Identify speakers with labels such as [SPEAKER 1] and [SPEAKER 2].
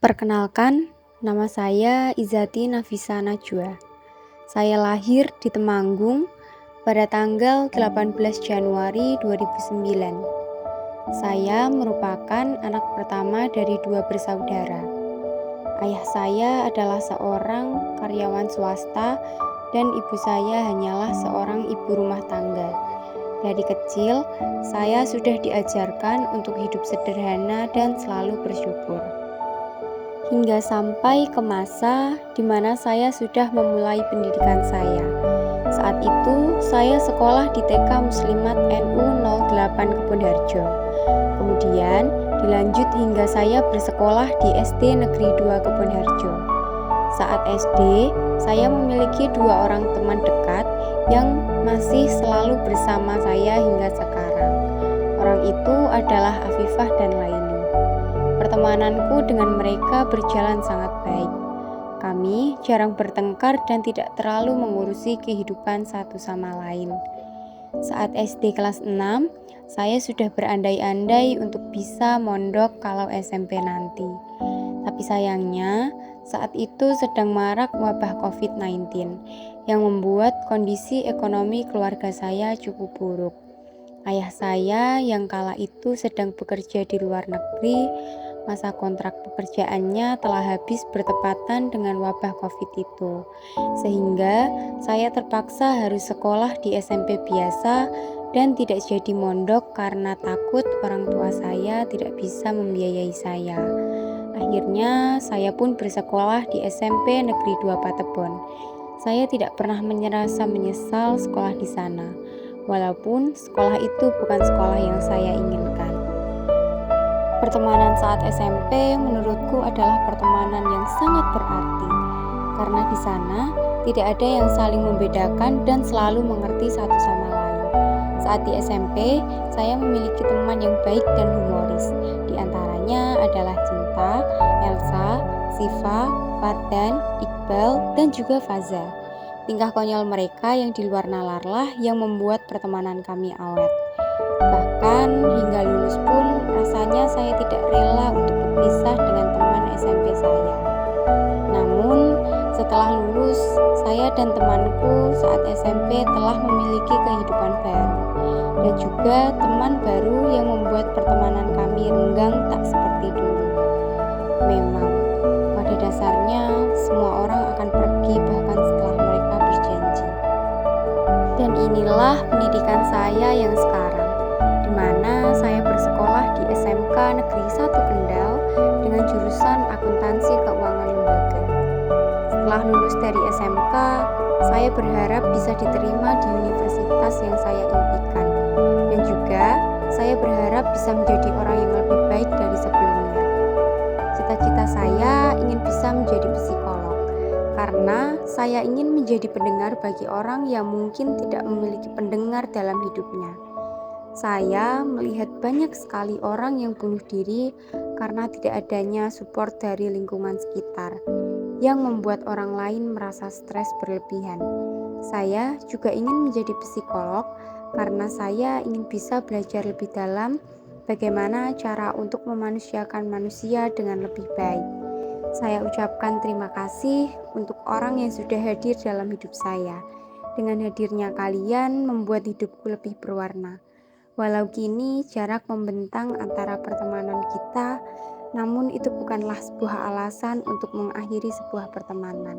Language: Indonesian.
[SPEAKER 1] Perkenalkan, nama saya Izati Nafisa Najwa. Saya lahir di Temanggung pada tanggal 18 Januari 2009. Saya merupakan anak pertama dari 2 bersaudara. Ayah saya adalah seorang karyawan swasta dan ibu saya hanyalah seorang ibu rumah tangga. Dari kecil, saya sudah diajarkan untuk hidup sederhana dan selalu bersyukur. Hingga sampai ke masa di mana saya sudah memulai pendidikan saya. Saat itu, saya sekolah di TK Muslimat NU 08 Kebonharjo. Kemudian, dilanjut hingga saya bersekolah di SD Negeri 2 Kebonharjo. Saat SD, saya memiliki 2 orang teman dekat yang masih selalu bersama saya hingga sekarang. Orang itu adalah Afifah dan Laili. Pertemananku dengan mereka berjalan sangat baik. Kami jarang bertengkar dan tidak terlalu mengurusi kehidupan satu sama lain. Saat SD kelas 6, saya sudah berandai-andai untuk bisa mondok kalau SMP nanti. Tapi sayangnya, saat itu sedang marak wabah COVID-19 yang membuat kondisi ekonomi keluarga saya cukup buruk. Ayah saya yang kala itu sedang bekerja di luar negeri, masa kontrak pekerjaannya telah habis bertepatan dengan wabah COVID itu. Sehingga saya terpaksa harus sekolah di SMP biasa dan tidak jadi mondok karena takut orang tua saya tidak bisa membiayai saya. Akhirnya saya pun bersekolah di SMP Negeri 2 Patebon. Saya tidak pernah merasa menyesal sekolah di sana. Walaupun sekolah itu bukan sekolah yang saya inginkan. Pertemanan saat SMP menurutku adalah pertemanan yang sangat berarti. Karena di sana tidak ada yang saling membedakan dan selalu mengerti satu sama lain. Saat di SMP, saya memiliki teman yang baik dan humoris. Di antaranya adalah Cinta, Elsa, Siva, Fardan, Iqbal, dan juga Faza. Tingkah konyol mereka yang di luar nalar lah yang membuat pertemanan kami awet. Bahkan hingga lulus pun rasanya saya tidak rela untuk berpisah dengan teman SMP saya. Namun setelah lulus, saya dan temanku saat SMP telah memiliki kehidupan baru dan juga teman baru yang membuat pertemanan kami renggang tak seperti dulu. Memang pada dasarnya semua orang akan pergi bahkan setelah mereka berjanji. Dan inilah pendidikan saya yang sekarang, di mana saya bersekolah di SMK Negeri 1 Kendal dengan jurusan Akuntansi Keuangan Lembaga. Setelah lulus dari SMK, saya berharap bisa diterima di universitas yang saya impikan. Dan juga saya berharap bisa menjadi orang yang lebih baik dari sebelumnya. Cita-cita saya ingin bisa menjadi psikolog, karena saya ingin menjadi pendengar bagi orang yang mungkin tidak memiliki pendengar dalam hidupnya. Saya melihat banyak sekali orang yang bunuh diri karena tidak adanya support dari lingkungan sekitar, yang membuat orang lain merasa stres berlebihan. Saya juga ingin menjadi psikolog karena saya ingin bisa belajar lebih dalam bagaimana cara untuk memanusiakan manusia dengan lebih baik. Saya ucapkan terima kasih untuk orang yang sudah hadir dalam hidup saya. Dengan hadirnya kalian membuat hidupku lebih berwarna. Walau kini jarak membentang antara pertemanan kita, namun itu bukanlah sebuah alasan untuk mengakhiri sebuah pertemanan.